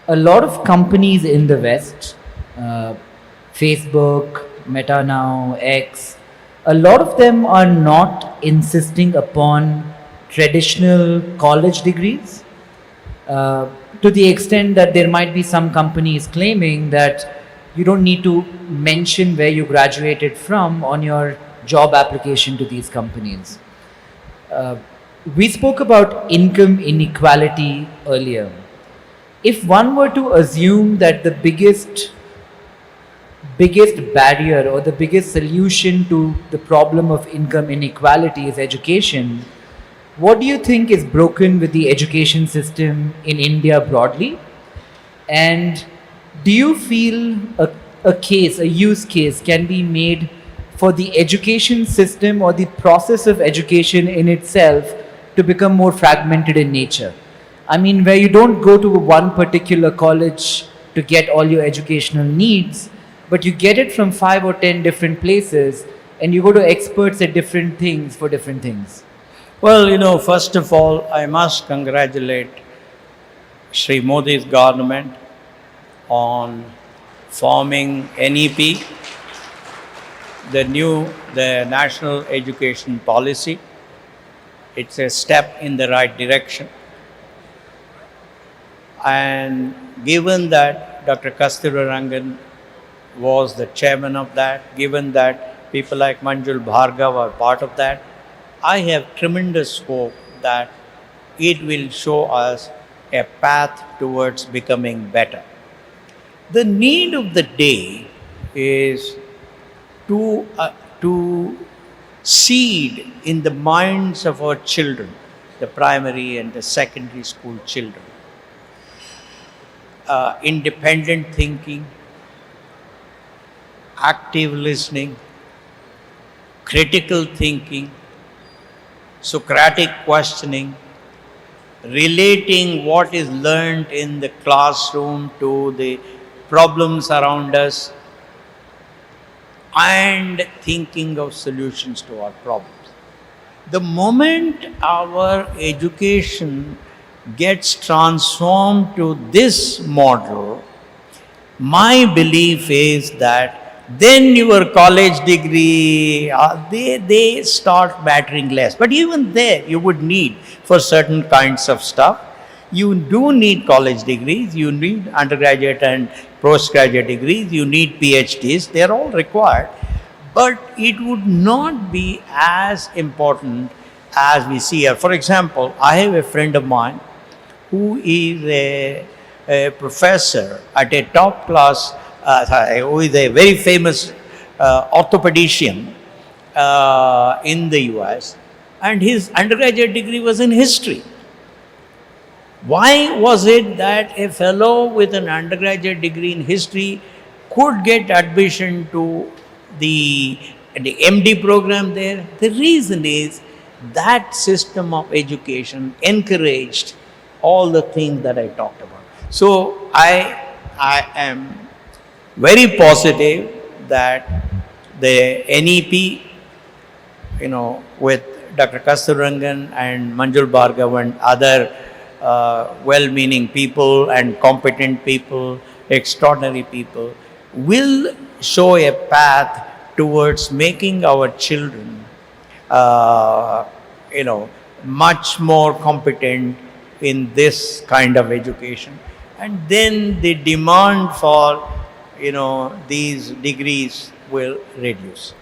a lot of companies in the West, uh, Facebook, Meta now, X, a lot of them are not insisting upon traditional college degrees, uh, to the extent that there might be some companies claiming that you don't need to mention where you graduated from on your job application to these companies. Uh, we spoke about income inequality earlier. If one were to assume that the biggest barrier or the biggest solution to the problem of income inequality is education, what do you think is broken with the education system in India broadly? And do you feel a use case can be made for the education system or the process of education in itself to become more fragmented in nature? I mean, where you don't go to one particular college to get all your educational needs, but you get it from 5 or 10 different places and you go to experts at different things for different things. Well, first of all, I must congratulate Sri Modi's government on forming NEP, the National Education Policy. It's a step in the right direction. And given that Dr. Kasturirangan was the chairman of that, given that people like Manjul Bhargav are part of that, I have tremendous hope that it will show us a path towards becoming better. The need of the day is to seed in the minds of our children, the primary and the secondary school children, independent thinking, active listening, critical thinking, Socratic questioning, relating what is learned in the classroom to the problems around us, and thinking of solutions to our problems. The moment our education gets transformed to this model, my belief is that then your college degree, they start mattering less. But even there, you would need, for certain kinds of stuff, you do need college degrees, you need undergraduate and postgraduate degrees, you need PhDs, they are all required. But it would not be as important as we see here. For example, I have a friend of mine who is a professor at a top class, who is a very famous orthopedician in the US, and his undergraduate degree was in history. Why was it that a fellow with an undergraduate degree in history could get admission to the MD program there? The reason is that system of education encouraged all the things that I talked about. So I am very positive that the NEP, with Dr. Kasturirangan and Manjul Bhargav and other well-meaning people and competent people, extraordinary people, will show a path towards making our children, much more competent in this kind of education. And then the demand for, these degrees will reduce.